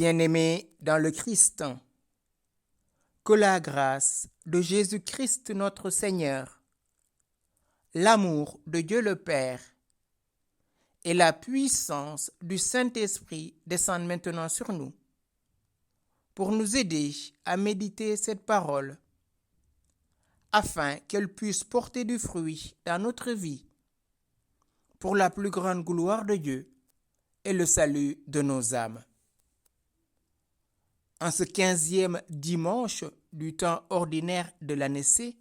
Bien-aimés dans le Christ, que la grâce de Jésus-Christ notre Seigneur, l'amour de Dieu le Père et la puissance du Saint-Esprit descendent maintenant sur nous pour nous aider à méditer cette parole afin qu'elle puisse porter du fruit dans notre vie pour la plus grande gloire de Dieu et le salut de nos âmes. En ce 15e dimanche du temps ordinaire de l'année C,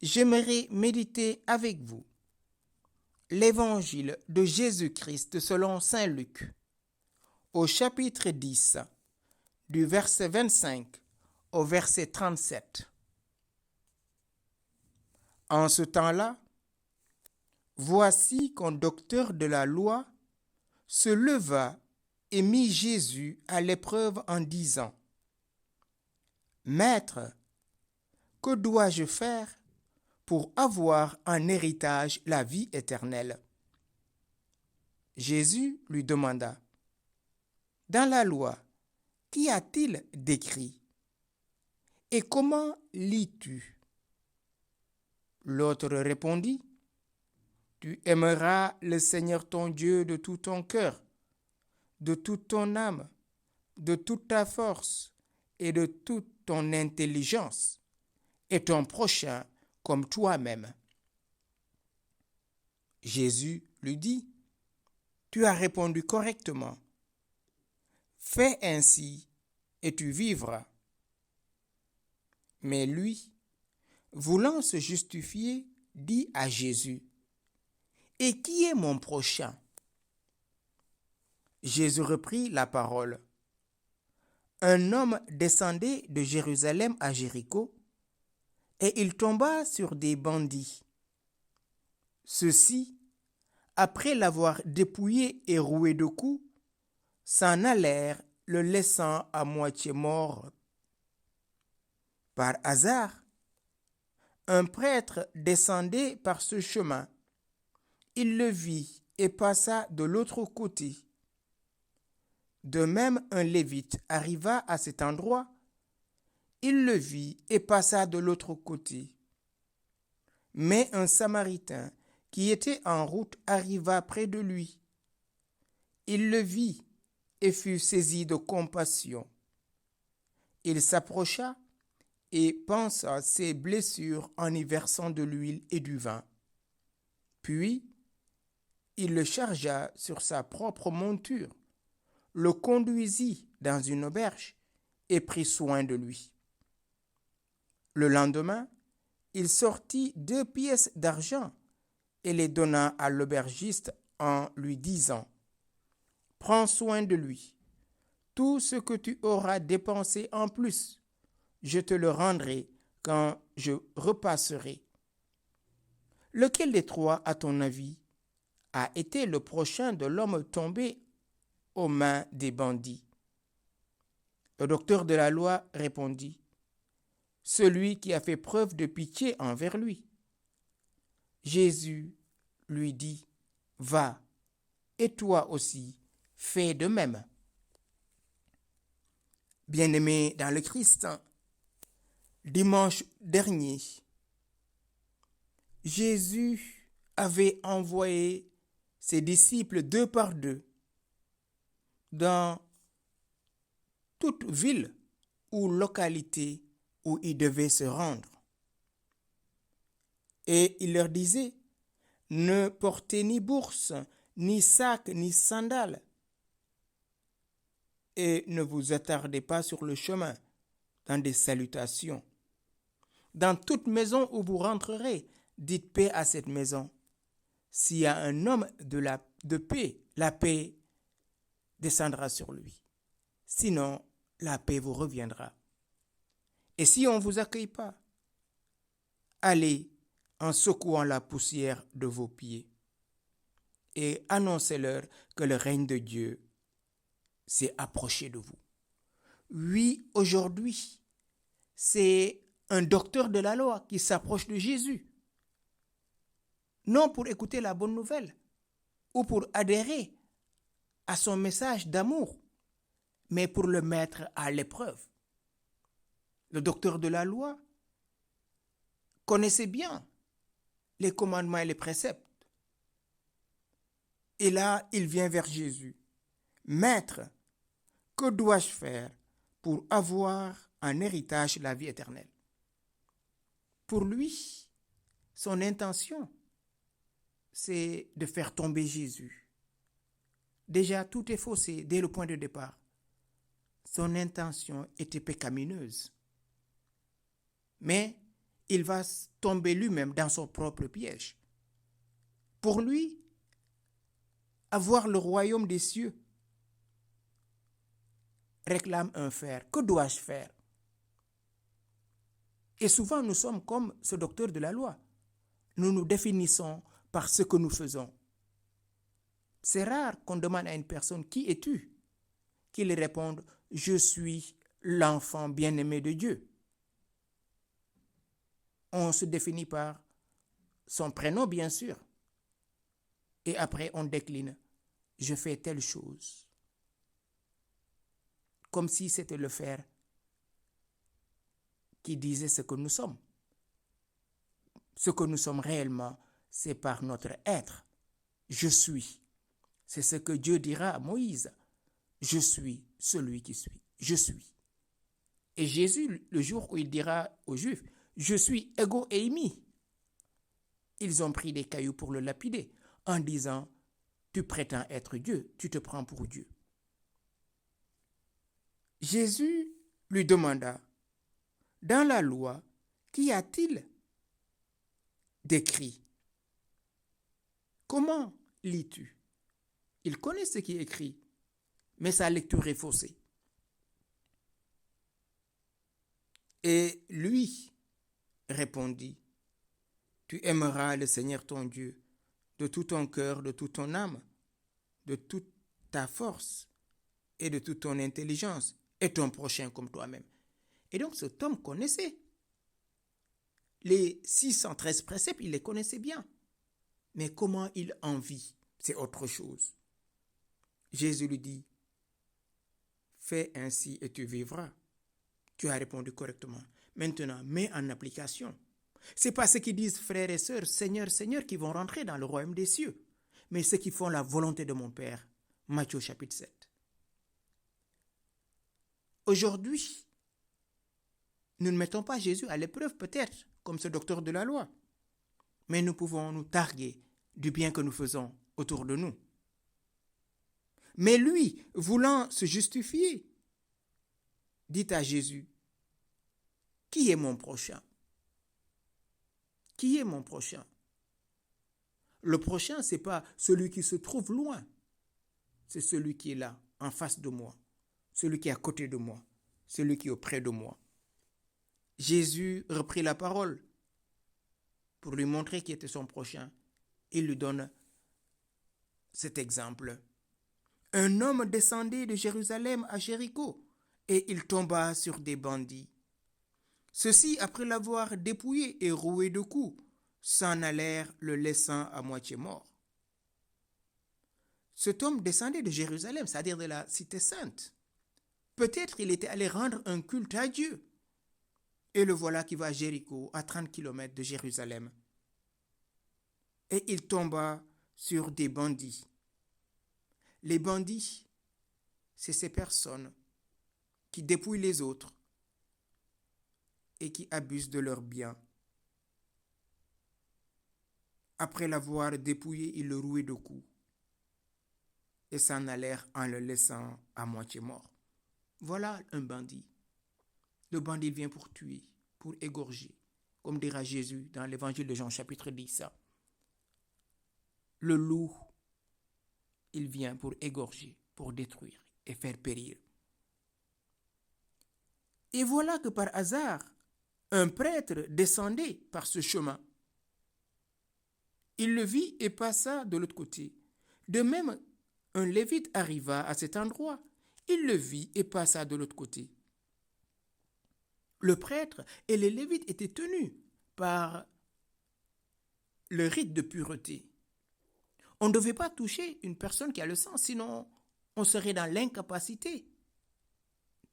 j'aimerais méditer avec vous l'évangile de Jésus-Christ selon saint Luc, au chapitre 10, du verset 25 au verset 37. En ce temps-là, voici qu'un docteur de la loi se leva et mit Jésus à l'épreuve en disant : « Maître, que dois-je faire pour avoir en héritage la vie éternelle ?» Jésus lui demanda : « Dans la loi, qu'y a-t-il d'écrit ? Et comment lis-tu ? » L'autre répondit : « Tu aimeras le Seigneur ton Dieu de tout ton cœur, de toute ton âme, de toute ta force et de toute ton intelligence, et ton prochain comme toi-même. » Jésus lui dit : « Tu as répondu correctement. Fais ainsi et tu vivras. » Mais lui, voulant se justifier, dit à Jésus : « Et qui est mon prochain ? » Jésus reprit la parole. Un homme descendait de Jérusalem à Jéricho, et il tomba sur des bandits. Ceux-ci, après l'avoir dépouillé et roué de coups, s'en allèrent, le laissant à moitié mort. Par hasard, un prêtre descendait par ce chemin. Il le vit et passa de l'autre côté. De même, un lévite arriva à cet endroit. Il le vit et passa de l'autre côté. Mais un Samaritain qui était en route arriva près de lui. Il le vit et fut saisi de compassion. Il s'approcha et pansa ses blessures en y versant de l'huile et du vin. Puis, il le chargea sur sa propre monture, le conduisit dans une auberge et prit soin de lui. Le lendemain, il sortit 2 pièces d'argent et les donna à l'aubergiste en lui disant : « Prends soin de lui. Tout ce que tu auras dépensé en plus, je te le rendrai quand je repasserai. » Lequel des trois, à ton avis, a été le prochain de l'homme tombé aux mains des bandits ? Le docteur de la loi répondit : « Celui qui a fait preuve de pitié envers lui. » Jésus lui dit : « Va, et toi aussi, fais de même. » Bien-aimés dans le Christ, dimanche dernier, Jésus avait envoyé ses disciples 2 par 2 dans toute ville ou localité où ils devaient se rendre. Et il leur disait : « Ne portez ni bourse, ni sac, ni sandales, et ne vous attardez pas sur le chemin dans des salutations. Dans toute maison où vous rentrerez, dites paix à cette maison. S'il y a un homme de paix, la paix descendra sur lui. Sinon, la paix vous reviendra. Et si on ne vous accueille pas, allez en secouant la poussière de vos pieds et annoncez-leur que le règne de Dieu s'est approché de vous. » Oui, aujourd'hui, c'est un docteur de la loi qui s'approche de Jésus. Non pour écouter la bonne nouvelle ou pour adhérer à son message d'amour, mais pour le mettre à l'épreuve. Le docteur de la loi connaissait bien les commandements et les préceptes. Et là, il vient vers Jésus. Maître, que dois-je faire pour avoir en héritage la vie éternelle? Pour lui, son intention, c'est de faire tomber Jésus. Déjà, tout est faussé dès le point de départ. Son intention était pécamineuse. Mais il va tomber lui-même dans son propre piège. Pour lui, avoir le royaume des cieux réclame un faire. Que dois-je faire? Et souvent, nous sommes comme ce docteur de la loi. Nous nous définissons par ce que nous faisons. C'est rare qu'on demande à une personne, qui es-tu? Qu'il réponde, je suis l'enfant bien-aimé de Dieu. On se définit par son prénom, bien sûr. Et après, on décline, je fais telle chose. Comme si c'était le faire qui disait ce que nous sommes. Ce que nous sommes réellement, c'est par notre être. Je suis. C'est ce que Dieu dira à Moïse. Je suis celui qui suis. Je suis. Et Jésus, le jour où il dira aux Juifs, je suis ego eimi, ils ont pris des cailloux pour le lapider en disant, tu prétends être Dieu, tu te prends pour Dieu. Jésus lui demanda, dans la loi, qu'y a-t-il d'écrit? Comment lis-tu? Il connaît ce qui est écrit, mais sa lecture est faussée. Et lui répondit, tu aimeras le Seigneur ton Dieu de tout ton cœur, de toute ton âme, de toute ta force et de toute ton intelligence, et ton prochain comme toi-même. Et donc cet homme connaissait les 613 préceptes, il les connaissait bien. Mais comment il en vit, c'est autre chose. Jésus lui dit, fais ainsi et tu vivras. Tu as répondu correctement. Maintenant, mets en application. Ce n'est pas ceux qui disent, frères et sœurs, Seigneur, Seigneur, qui vont rentrer dans le royaume des cieux, mais ceux qui font la volonté de mon Père. Matthieu chapitre 7. Aujourd'hui, nous ne mettons pas Jésus à l'épreuve peut-être, comme ce docteur de la loi, mais nous pouvons nous targuer du bien que nous faisons autour de nous. Mais lui, voulant se justifier, dit à Jésus, qui est mon prochain? Qui est mon prochain? Le prochain, ce n'est pas celui qui se trouve loin, c'est celui qui est là, en face de moi, celui qui est à côté de moi, celui qui est auprès de moi. Jésus reprit la parole pour lui montrer qui était son prochain. Il lui donne cet exemple. Un homme descendait de Jérusalem à Jéricho et il tomba sur des bandits. Ceux-ci, après l'avoir dépouillé et roué de coups, s'en allèrent, le laissant à moitié mort. Cet homme descendait de Jérusalem, c'est-à-dire de la cité sainte. Peut-être il était allé rendre un culte à Dieu. Et le voilà qui va à Jéricho, à 30 kilomètres de Jérusalem. Et il tomba sur des bandits. Les bandits, c'est ces personnes qui dépouillent les autres et qui abusent de leurs biens. Après l'avoir dépouillé, ils le rouaient de coups et s'en allèrent en le laissant à moitié mort. Voilà un bandit. Le bandit vient pour tuer, pour égorger, comme dira Jésus dans l'évangile de Jean chapitre 10. Le loup, il vient pour égorger, pour détruire et faire périr. Et voilà que par hasard, un prêtre descendait par ce chemin. Il le vit et passa de l'autre côté. De même, un lévite arriva à cet endroit. Il le vit et passa de l'autre côté. Le prêtre et les lévites étaient tenus par le rite de pureté. On ne devait pas toucher une personne qui a le sang, sinon on serait dans l'incapacité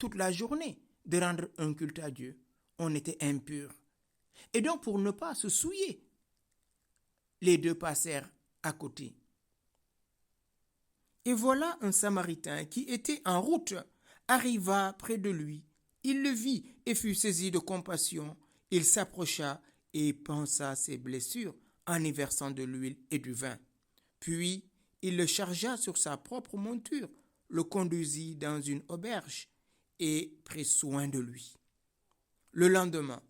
toute la journée de rendre un culte à Dieu. On était impurs. Et donc, pour ne pas se souiller, les deux passèrent à côté. Et voilà un Samaritain qui était en route, arriva près de lui. Il le vit et fut saisi de compassion. Il s'approcha et pansa ses blessures en y versant de l'huile et du vin. Puis, il le chargea sur sa propre monture, le conduisit dans une auberge et prit soin de lui. Le lendemain,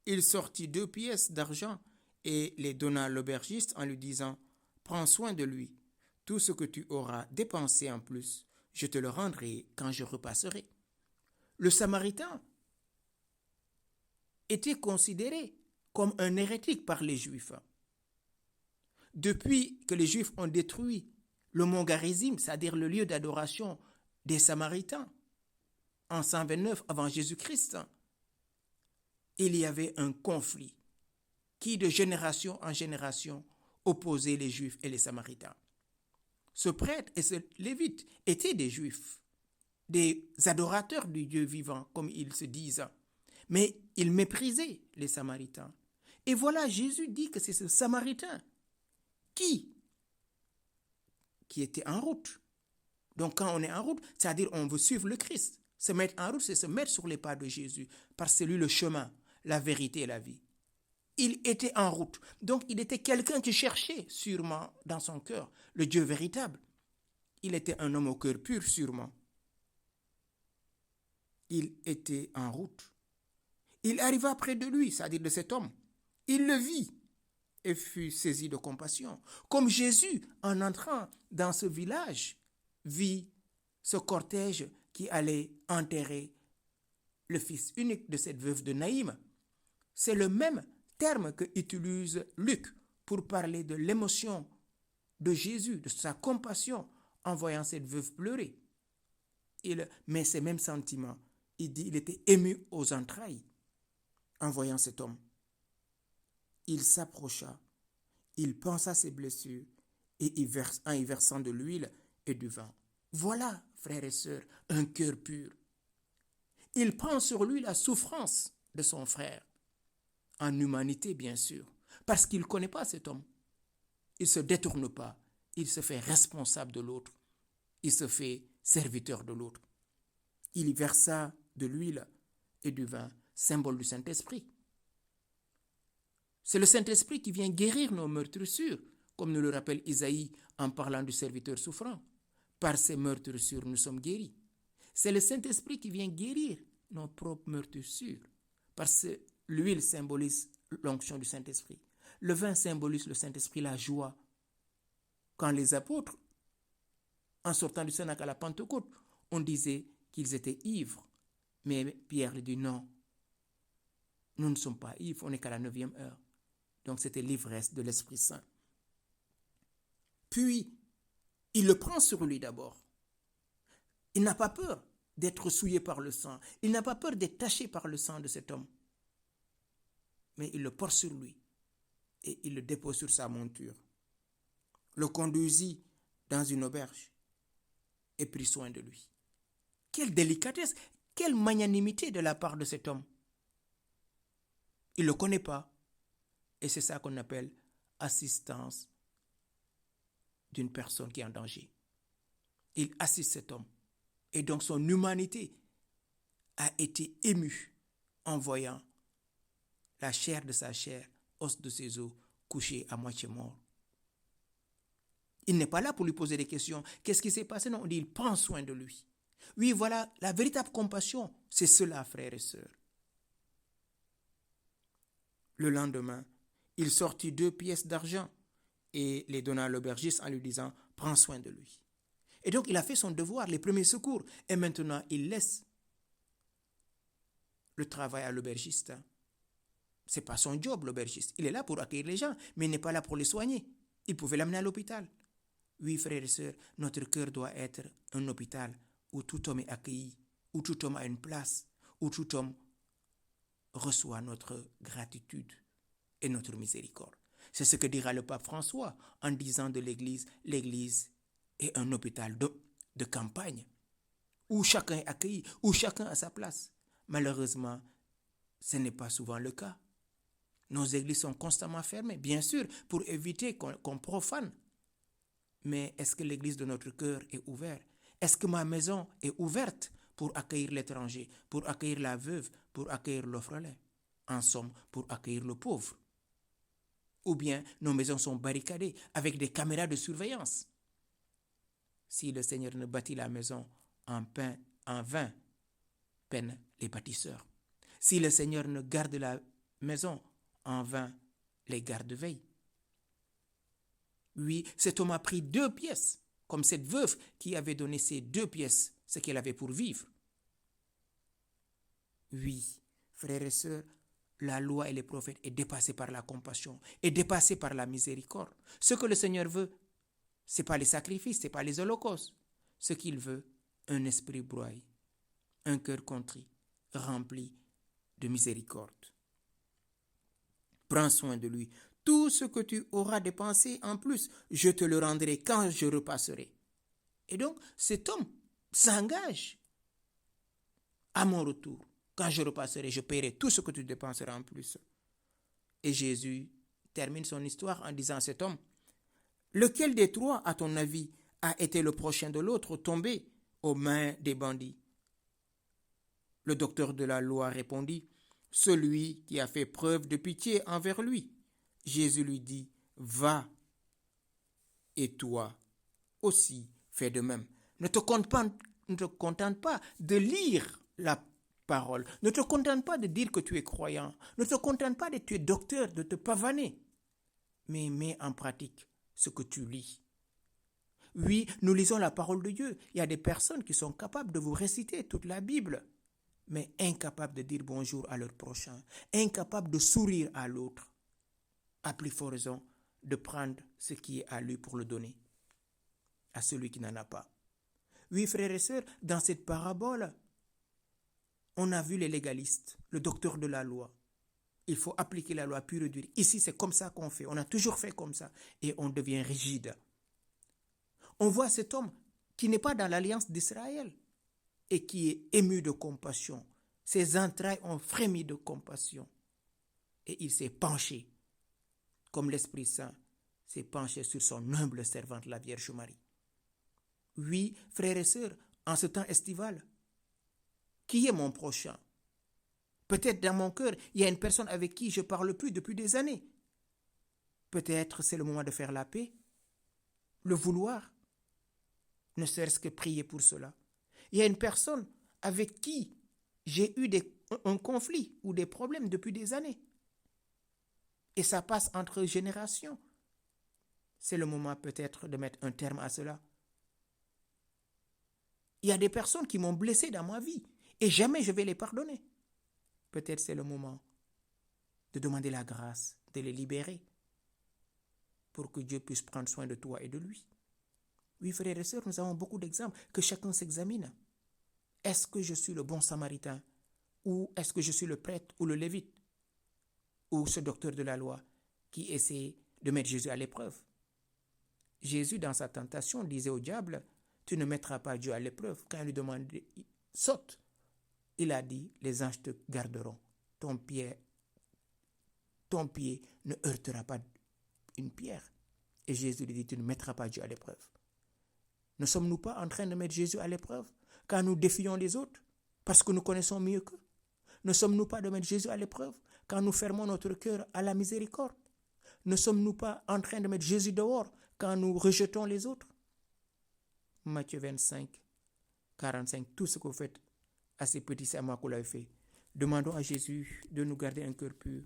il sortit 2 pièces d'argent et les donna à l'aubergiste en lui disant « Prends soin de lui. Tout ce que tu auras dépensé en plus, je te le rendrai quand je repasserai. » Le Samaritain était considéré comme un hérétique par les Juifs. Depuis que les Juifs ont détruit le mont Garizim, c'est-à-dire le lieu d'adoration des Samaritains, en 129 avant Jésus-Christ, il y avait un conflit qui, de génération en génération, opposait les Juifs et les Samaritains. Ce prêtre et ce lévite étaient des Juifs, des adorateurs du Dieu vivant, comme ils se disent, mais ils méprisaient les Samaritains. Et voilà, Jésus dit que c'est ce Samaritain qui était en route. Donc quand on est en route, c'est-à-dire on veut suivre le Christ. Se mettre en route, c'est se mettre sur les pas de Jésus, parce que c'est lui le chemin, la vérité et la vie. Il était en route. Donc il était quelqu'un qui cherchait sûrement dans son cœur le Dieu véritable. Il était un homme au cœur pur sûrement. Il était en route. Il arriva près de lui, c'est-à-dire de cet homme. Il le vit et fut saisi de compassion. Comme Jésus, en entrant dans ce village, vit ce cortège qui allait enterrer le fils unique de cette veuve de Naïm. C'est le même terme que utilise Luc pour parler de l'émotion de Jésus, de sa compassion en voyant cette veuve pleurer. Mais ces mêmes sentiments, il dit, il était ému aux entrailles en voyant cet homme. Il s'approcha, il pansa ses blessures et en y versant de l'huile et du vin. Voilà, frères et sœurs, un cœur pur. Il prend sur lui la souffrance de son frère, en humanité bien sûr, parce qu'il ne connaît pas cet homme. Il ne se détourne pas, il se fait responsable de l'autre, il se fait serviteur de l'autre. Il y versa de l'huile et du vin, symbole du Saint-Esprit. C'est le Saint-Esprit qui vient guérir nos meurtrissures, comme nous le rappelle Isaïe en parlant du serviteur souffrant. Par ces meurtrissures, nous sommes guéris. C'est le Saint-Esprit qui vient guérir nos propres meurtrissures, parce que l'huile symbolise l'onction du Saint-Esprit. Le vin symbolise le Saint-Esprit, la joie. Quand les apôtres, en sortant du Cénacle à la Pentecôte, on disait qu'ils étaient ivres. Mais Pierre lui dit non, nous ne sommes pas ivres, on n'est qu'à la 9e heure. Donc c'était l'ivresse de l'Esprit Saint. Puis, il le prend sur lui d'abord. Il n'a pas peur d'être souillé par le sang. Il n'a pas peur d'être taché par le sang de cet homme. Mais il le porte sur lui et il le dépose sur sa monture. Le conduisit dans une auberge et prit soin de lui. Quelle délicatesse, quelle magnanimité de la part de cet homme. Il ne le connaît pas. Et c'est ça qu'on appelle assistance d'une personne qui est en danger. Il assiste cet homme. Et donc son humanité a été émue en voyant la chair de sa chair, os de ses os, couché à moitié mort. Il n'est pas là pour lui poser des questions. Qu'est-ce qui s'est passé? Non, on dit il prend soin de lui. Oui, voilà, la véritable compassion, c'est cela, frères et sœurs. Le lendemain, il sortit 2 pièces d'argent et les donna à l'aubergiste en lui disant « Prends soin de lui ». Et donc, il a fait son devoir, les premiers secours. Et maintenant, il laisse le travail à l'aubergiste. Ce n'est pas son job, l'aubergiste. Il est là pour accueillir les gens, mais il n'est pas là pour les soigner. Il pouvait l'amener à l'hôpital. Oui, frères et sœurs, notre cœur doit être un hôpital où tout homme est accueilli, où tout homme a une place, où tout homme reçoit notre gratitude et notre miséricorde. C'est ce que dira le pape François en disant de l'Église, l'Église est un hôpital de campagne où chacun est accueilli, où chacun a sa place. Malheureusement, ce n'est pas souvent le cas. Nos églises sont constamment fermées, bien sûr, pour éviter qu'on profane. Mais est-ce que l'église de notre cœur est ouverte? Est-ce que ma maison est ouverte pour accueillir l'étranger, pour accueillir la veuve, pour accueillir l'orphelin? En somme, pour accueillir le pauvre. Ou bien nos maisons sont barricadées avec des caméras de surveillance. Si le Seigneur ne bâtit la maison en vain, peinent les bâtisseurs. Si le Seigneur ne garde la maison, en vain, les gardes veillent. Oui, cet homme a pris 2 pièces, comme cette veuve qui avait donné ses 2 pièces, ce qu'elle avait pour vivre. Oui, frères et sœurs, la loi et les prophètes est dépassée par la compassion, est dépassée par la miséricorde. Ce que le Seigneur veut, ce n'est pas les sacrifices, ce n'est pas les holocaustes. Ce qu'il veut, un esprit broyé, un cœur contrit, rempli de miséricorde. Prends soin de lui. Tout ce que tu auras dépensé en plus, je te le rendrai quand je repasserai. Et donc, cet homme s'engage. À mon retour, quand je repasserai, je paierai tout ce que tu dépenseras en plus. Et Jésus termine son histoire en disant à cet homme, lequel des 3, à ton avis, a été le prochain de l'autre tombé aux mains des bandits? Le docteur de la loi répondit, celui qui a fait preuve de pitié envers lui. Jésus lui dit, va, et toi aussi fais de même. Ne te contente pas de lire la parole. Ne te contente pas de dire que tu es croyant. Ne te contente pas de tu es docteur, de te pavaner. Mais mets en pratique ce que tu lis. Oui, nous lisons la parole de Dieu. Il y a des personnes qui sont capables de vous réciter toute la Bible, mais incapables de dire bonjour à leur prochain, incapables de sourire à l'autre. À plus forte raison de prendre ce qui est à lui pour le donner à celui qui n'en a pas. Oui, frères et sœurs, dans cette parabole, on a vu les légalistes, le docteur de la loi. Il faut appliquer la loi pure et dure. Ici, c'est comme ça qu'on fait. On a toujours fait comme ça. Et on devient rigide. On voit cet homme qui n'est pas dans l'alliance d'Israël et qui est ému de compassion. Ses entrailles ont frémi de compassion. Et il s'est penché, comme l'Esprit Saint s'est penché sur son humble servante, la Vierge Marie. Oui, frères et sœurs, en ce temps estival, qui est mon prochain? Peut-être dans mon cœur, il y a une personne avec qui je ne parle plus depuis des années. Peut-être c'est le moment de faire la paix, le vouloir, ne serait-ce que prier pour cela. Il y a une personne avec qui j'ai eu un conflit ou des problèmes depuis des années. Et ça passe entre générations. C'est le moment peut-être de mettre un terme à cela. Il y a des personnes qui m'ont blessé dans ma vie et jamais je vais les pardonner. Peut-être c'est le moment de demander la grâce, de les libérer pour que Dieu puisse prendre soin de toi et de lui. Oui, frères et sœurs, nous avons beaucoup d'exemples. Que chacun s'examine. Est-ce que je suis le bon samaritain? Ou est-ce que je suis le prêtre ou le lévite? Ou ce docteur de la loi qui essaie de mettre Jésus à l'épreuve? Jésus, dans sa tentation, disait au diable, tu ne mettras pas Dieu à l'épreuve. Quand il lui demandait, saute. Il a dit, les anges te garderont. Ton pied ne heurtera pas une pierre. Et Jésus lui dit, tu ne mettras pas Dieu à l'épreuve. Ne sommes-nous pas en train de mettre Jésus à l'épreuve quand nous défions les autres parce que nous connaissons mieux qu'eux? Ne sommes-nous pas de mettre Jésus à l'épreuve quand nous fermons notre cœur à la miséricorde? Ne sommes-nous pas en train de mettre Jésus dehors quand nous rejetons les autres? Matthieu 25, 45, tout ce que vous faites à ces petits, c'est à moi que vous l'avez fait. Demandons à Jésus de nous garder un cœur pur.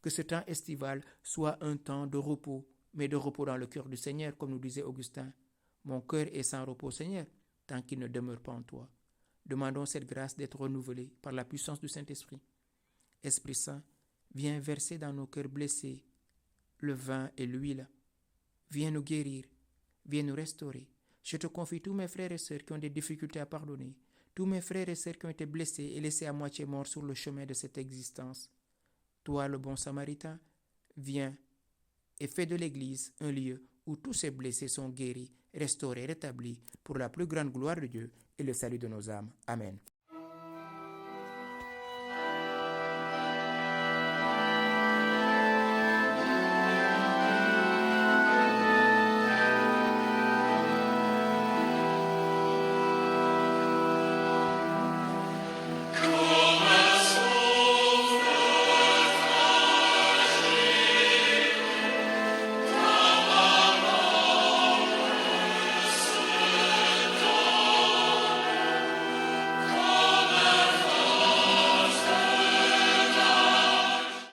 Que ce temps estival soit un temps de repos, mais de repos dans le cœur du Seigneur, comme nous disait Augustin. Mon cœur est sans repos, Seigneur, tant qu'il ne demeure pas en toi. Demandons cette grâce d'être renouvelée par la puissance du Saint-Esprit. Esprit Saint, viens verser dans nos cœurs blessés le vin et l'huile. Viens nous guérir, viens nous restaurer. Je te confie tous mes frères et sœurs qui ont des difficultés à pardonner, tous mes frères et sœurs qui ont été blessés et laissés à moitié morts sur le chemin de cette existence. Toi, le bon Samaritain, viens et fais de l'Église un lieu où tous ces blessés sont guéris, restaurés, rétablis pour la plus grande gloire de Dieu et le salut de nos âmes. Amen.